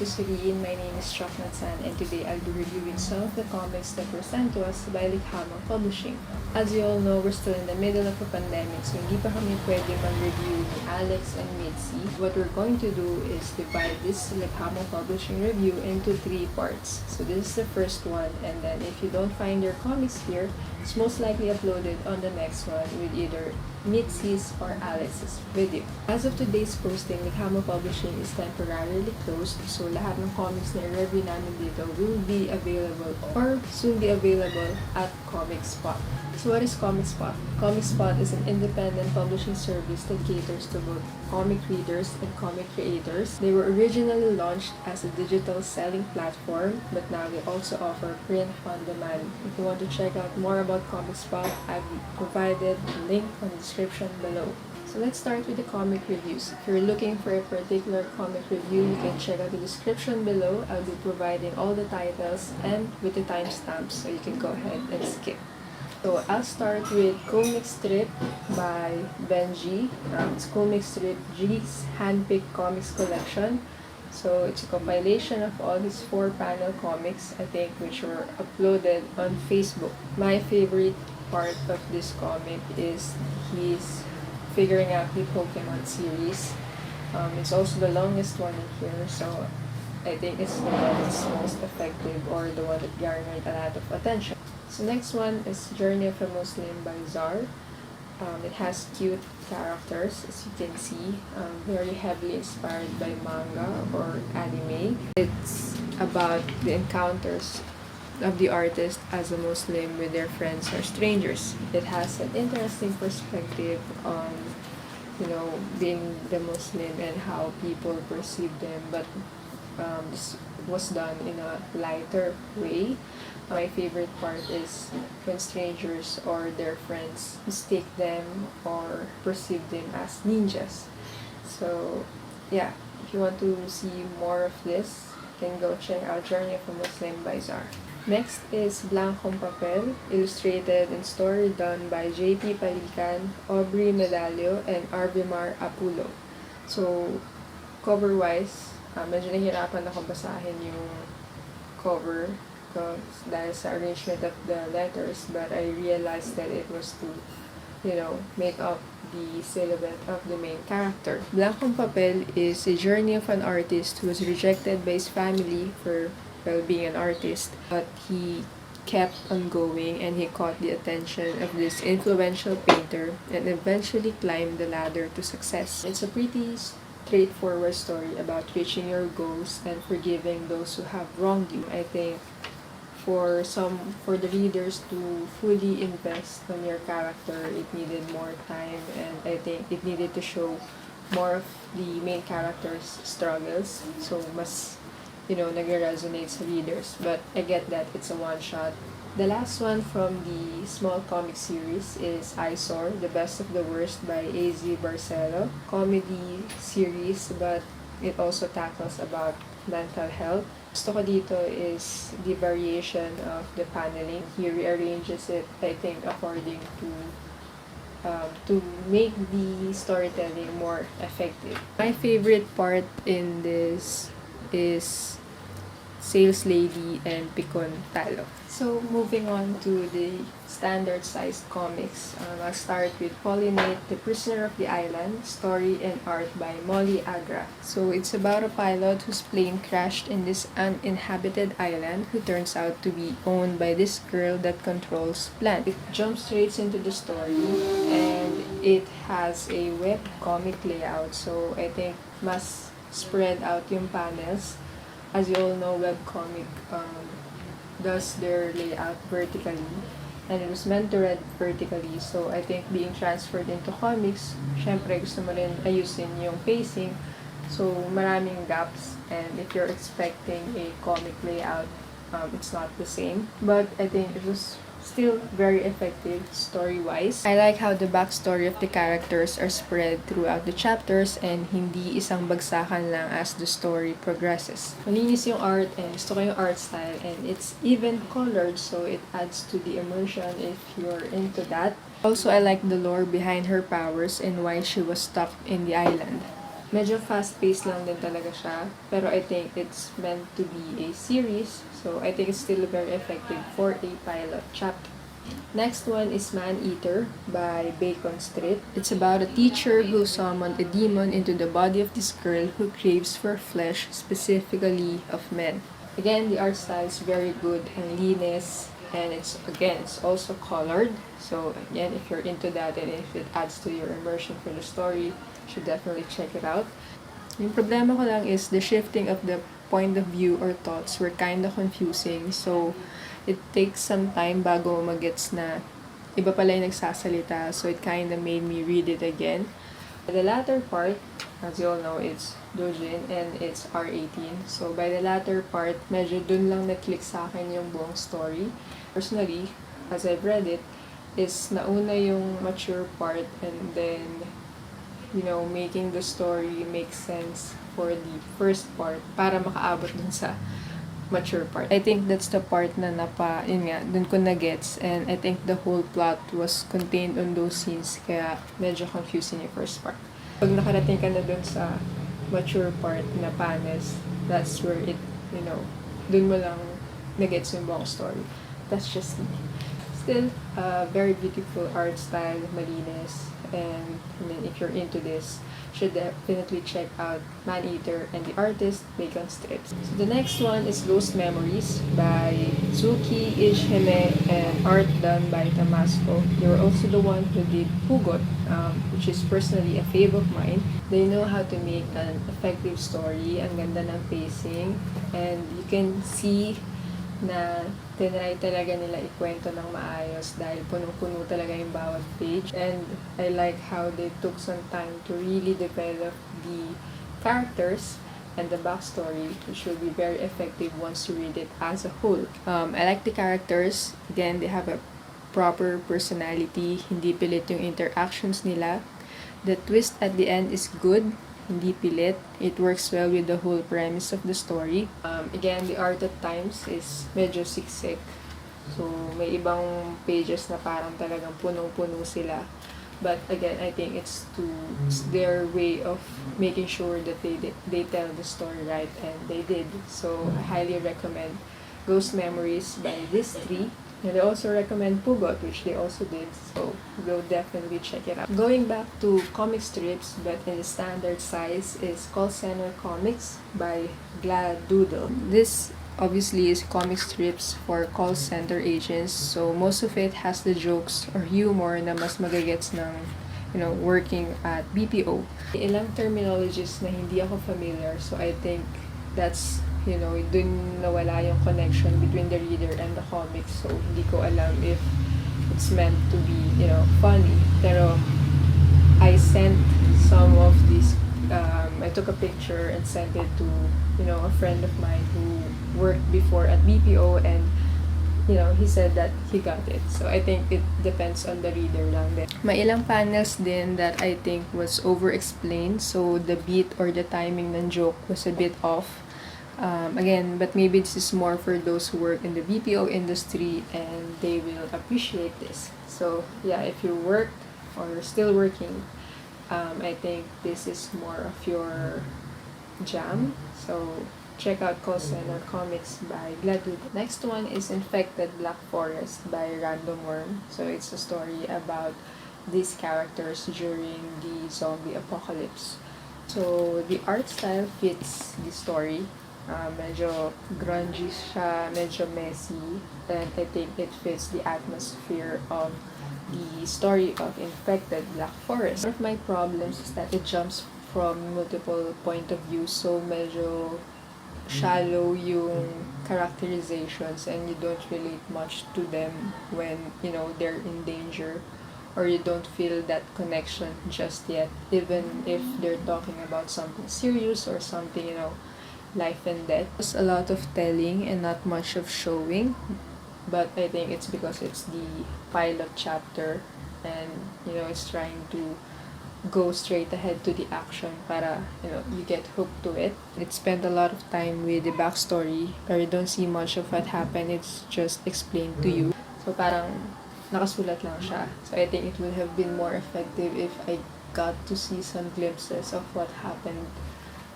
Suri Inn. My name is Marzan, and today I'll be reviewing some of the comics that were sent to us by Likha Mo Publishing. As you all know, we're still in the middle of a pandemic, so hindi pa kami pwede mag-review ni Alex and Mitzi. What we're going to do is divide this Likha Mo Publishing review into 3 parts. So this is the first one, and then if you don't find your comics here, it's most likely uploaded on the next one with either Mitzi's or Alex's video. As of today's posting, Likha Mo Publishing is temporarily closed, so lahat ng comics na i-review namin dito will be available or soon be available at Comicspot. So what is Comicspot? Comicspot is an independent publishing service that caters to both comic readers and comic creators. They were originally launched as a digital selling platform, but now they also offer print on demand. If you want to check out more about Comicspot, I've provided a link on the description below. So let's start with the comic reviews. If you're looking for a particular comic review, you can check out the description below. I'll be providing all the titles and with the timestamps, so you can go ahead and skip. So I'll start with Coolmixstrip by Benj G. It's Coolmixstrip G's handpicked comics collection. So it's a compilation of all his 4-panel comics, I think, which were uploaded on Facebook. My favorite part of this comic is he's figuring out the Pokemon series. It's also the longest one in here, so I think it's the one that's most effective or the one that garnered a lot of attention. So next one is Journey of a Muslim by Zhar. It has cute characters, as you can see, very heavily inspired by manga or anime. It's about the encounters of the artist as a Muslim with their friends or strangers. It has an interesting perspective on, being the Muslim and how people perceive them, but this was done in a lighter way. My favorite part is when strangers or their friends mistake them or perceive them as ninjas. So yeah, if you want to see more of this, you can go check out Journey of a Muslim by Zhar. Next is Blankong Papel, illustrated and story done by J.P. Palican, Aubrey Medallo, and Arviemar Apulog. So cover-wise, medyo nahihirapan ako basahin yung cover dahil sa arrangement of the letters, but I realized that it was to, make up the silhouette of the main character. Blankong Papel is a journey of an artist who was rejected by his family for being an artist, but he kept on going and he caught the attention of this influential painter and eventually climbed the ladder to success. It's a pretty straightforward story about reaching your goals and forgiving those who have wronged you. I think for the readers to fully invest on your character, it needed more time, and I think it needed to show more of the main character's struggles. So mas nag-resonate sa readers. But I get that it's a one-shot. The last one from the small comic series is Eyesore, The Best of the Worst by A.Z. Barcelo. Comedy series, but it also tackles about mental health. Gusto ko dito is the variation of the paneling. He rearranges it, I think, according to make the storytelling more effective. My favorite part in this is Sales Lady and Picon Talo. So moving on to the standard sized comics, I'll start with Pollinate, The Prisoner of the Island, story and art by Molly Agra. So it's about a pilot whose plane crashed in this uninhabited island who turns out to be owned by this girl that controls plants. It jumps straight into the story and it has a web comic layout, so I think mas spread out yung panels. As you all know, webcomic does their layout vertically, and it was meant to read vertically. So I think being transferred into comics, syempre gusto mo rin ayusin yung pacing. So maraming gaps, and if you're expecting a comic layout, it's not the same. But I think it was still very effective story-wise. I like how the backstory of the characters are spread throughout the chapters and hindi isang bagsakan lang as the story progresses. Malinis yung art and gusto ko yung art style, and it's even colored, so it adds to the immersion if you're into that. Also, I like the lore behind her powers and why she was stuck in the island. Medyo fast-paced lang din talaga siya. Pero I think it's meant to be a series. So I think it's still very effective for a pilot chapter. Next one is Man-Eater by Baconstrip. It's about a teacher who summoned a demon into the body of this girl who craves for flesh, specifically of men. Again, the art style is very good and linis, and it's also colored. So again, if you're into that and if it adds to your immersion for the story, you should definitely check it out. Yung problema ko lang is the shifting of the point of view or thoughts were kind of confusing. So it takes some time bago magets na iba pala yung nagsasalita. So it kind of made me read it again. The latter part, as you all know, it's Dojin and it's R18. So by the latter part, medyo dun lang na-click sa akin yung buong story. Personally, as I've read it, is nauna yung mature part and then, making the story make sense for the first part para makaabot dun sa mature part. I think that's the part na dun ko na-gets, and I think the whole plot was contained on those scenes, kaya medyo confusing yung first part. Pag nakarating ka na dun sa mature part na panels, that's where it, dun mo lang na-gets yung buong story. That's just me. Still, very beautiful art style, malinis, and then if you're into this, should definitely check out Man-Eater and the artist Baconstrip. So the next one is Ghost Memories by Zuki, Eejhime, and art done by Tamasuko. They were also the one who did Pugot, which is personally a fave of mine. They know how to make an effective story, ang ganda ng pacing, and you can see na tinry talaga nila ikwento ng maayos dahil punong-puno talaga yung bawat page. And I like how they took some time to really develop the characters and the backstory, which will be very effective once you read it as a whole. I like the characters. Again, they have a proper personality. Hindi pilit yung interactions nila. The twist at the end is good. Hindi pilit. It works well with the whole premise of the story. Again, the art at times is medyo siksik. So, may ibang pages na parang talagang punong-puno sila. But again, I think it's their way of making sure that they tell the story right, and they did. So, I highly recommend Ghost Memories by these three. And I also recommend Pugot, which they also did, so go definitely check it out. Going back to comic strips, but in the standard size, is Kolsener Comics by Gladoodles. This obviously is comic strips for call center agents, so most of it has the jokes or humor na mas magagets ng working at BPO. Ilang terminologies na hindi ako familiar, so I think that's dun nawala yung connection between the reader and the comics. So, hindi ko alam if it's meant to be, funny. Pero, I sent some of these, I took a picture and sent it to, a friend of mine who worked before at BPO, and, he said that he got it. So, I think it depends on the reader lang din. May ilang panels din that I think was over-explained. So, the beat or the timing ng joke was a bit off. Again, but maybe this is more for those who work in the BPO industry and they will appreciate this. So yeah, if you work or still working, I think this is more of your jam. So check out Kolsener Comics by Gladoodles. Next one is Infected Black Forest by Randomworm. So it's a story about these characters during the zombie apocalypse. So the art style fits the story. Medyo grungy siya, medyo messy, and I think it fits the atmosphere of the story of Infected Black Forest. One of my problems is that it jumps from multiple point of view, so medyo shallow yung characterizations and you don't relate much to them when, they're in danger, or you don't feel that connection just yet, even if they're talking about something serious or something, life and death. There's a lot of telling and not much of showing, but I think it's because it's the pilot chapter and it's trying to go straight ahead to the action para you get hooked to it. It spent a lot of time with the backstory, or you don't see much of what happened, it's just explained to you. So parang nakasulat lang siya. So I think it would have been more effective if I got to see some glimpses of what happened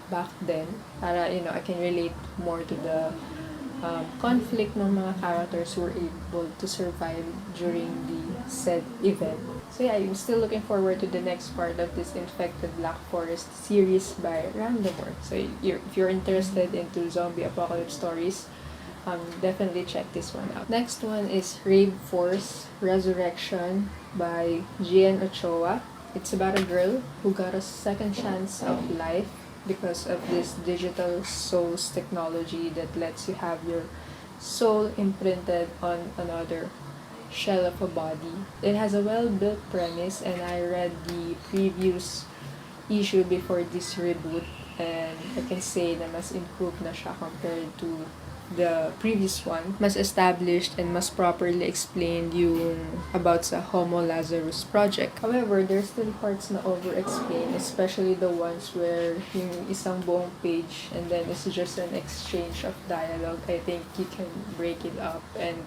back then para, I can relate more to the conflict ng mga characters who were able to survive during the said event. So yeah, I'm still looking forward to the next part of this Infected Black Forest series by Randomworm. So if you're interested into zombie apocalypse stories, definitely check this one out. Next one is Rave Force Resurrection by G and Ochoa. It's about a girl who got a second chance of life because of this digital souls technology that lets you have your soul imprinted on another shell of a body. It has a well-built premise, and I read the previous issue before this reboot, and I can say na mas improved na siya compared to the previous one. Mas established and mas properly explained yung about sa Homo Lazarus project. However, there's still parts na over-explained, especially the ones where yung isang buong page and then it's just an exchange of dialogue. I think you can break it up and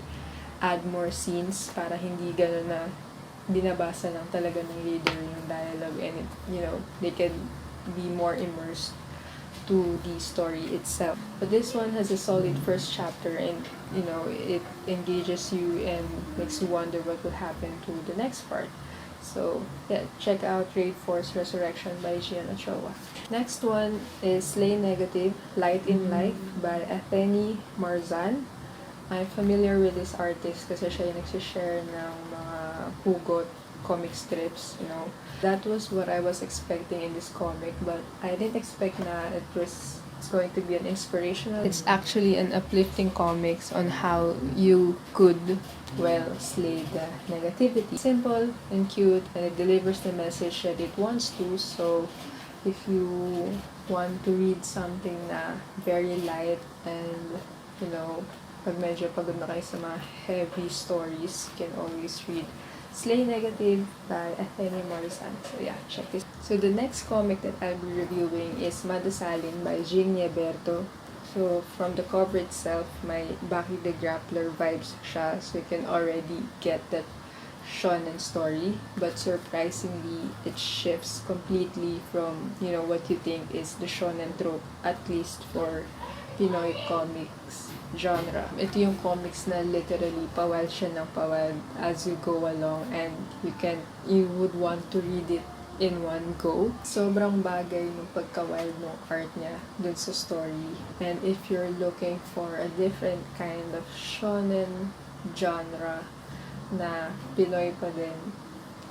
add more scenes para hindi gano'n na binabasa lang talaga ng reader yung dialogue, and they can be more immersed to the story itself. But this one has a solid first chapter, and it engages you and makes you wonder what will happen to the next part. So yeah, check out Rave Force Resurrection by Gian Ochoa. Next one is Slay Negative, Light in Life by Athenie Marzan. I'm familiar with this artist kasi siya yung nagsishare ng mga hugot comic strips, That was what I was expecting in this comic, but I didn't expect na it's going to be an inspirational. It's actually an uplifting comics on how you could, slay the negativity. Simple and cute, and it delivers the message that it wants to. So if you want to read something na very light and, pag medyo pagod na kayo sa mga heavy stories, you can always read Slay Negative by Athenie Marzan. So yeah, check this. So the next comic that I'll be reviewing is Madasalin by Ging Niaberto. So from the cover itself, may Baki the Grappler vibes siya. So you can already get that shonen story. But surprisingly, it shifts completely from, what you think is the shonen trope, at least for Pinoy comics genre. Ito yung comics na literally pawal siya ng pawal as you go along, and you would want to read it in one go. Sobrang bagay ng pagka-wild ng art niya dun sa story. And if you're looking for a different kind of shonen genre na Pinoy pa din,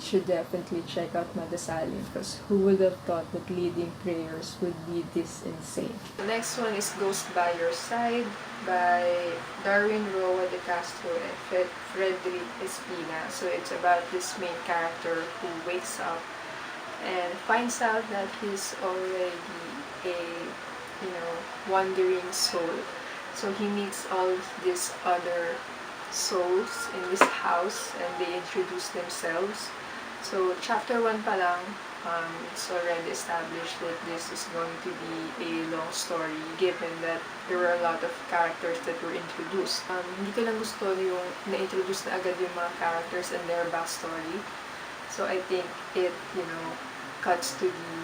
should definitely check out Madasalin, because who would have thought that leading prayers would be this insane. The next one is Ghost by Your Side by Darwin Roa de Castro and Frederick Espina. So it's about this main character who wakes up and finds out that he's already a wandering soul. So he meets all these other souls in this house, and they introduce themselves. So, chapter 1 pa lang, it's already established that this is going to be a long story, given that there were a lot of characters that were introduced. Hindi ko lang gusto yung na-introduce na agad yung mga characters and their backstory. So, I think it, cuts to the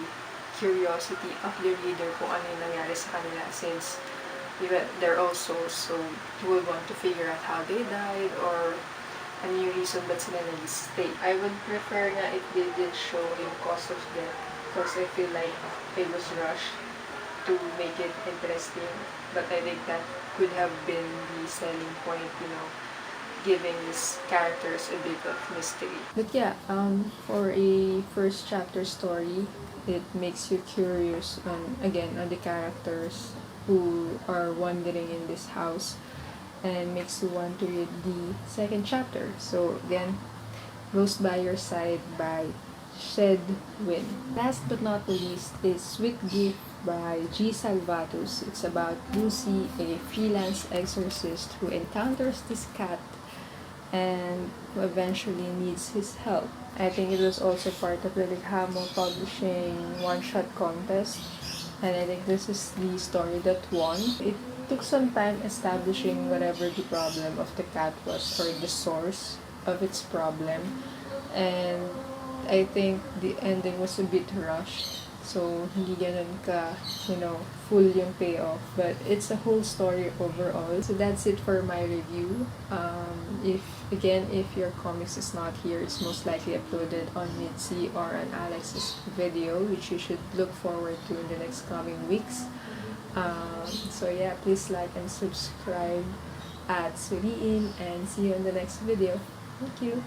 curiosity of the reader kung ano yung nangyari sa kanila, since they're all souls, so you will want to figure out how they died or ano yung reason ba't sila nag-stay. I would prefer na if they did show yung cause of death, because I feel like it was rushed to make it interesting. But I think that could have been the selling point, giving these characters a bit of mystery. But yeah, for a first chapter story, it makes you curious on the characters who are wandering in this house, and makes you want to read the second chapter. So again, Ghost by Your Side by Shed Win. Last but not least is Sweet Gift by G. Salvatus. It's about Lucy, a freelance exorcist who encounters this cat and who eventually needs his help. I think it was also part of the Likha Mo Publishing one-shot contest, and I think this is the story that won. It took some time establishing whatever the problem of the cat was, or the source of its problem, and I think the ending was a bit rushed. So, hindi ganun ka, full yung payoff. But it's a whole story overall. So, that's it for my review. If your comics is not here, it's most likely uploaded on Mitzi or on Alex's video, which you should look forward to in the next coming weeks. So yeah, please like and subscribe at Suri Inn, and see you in the next video. Thank you.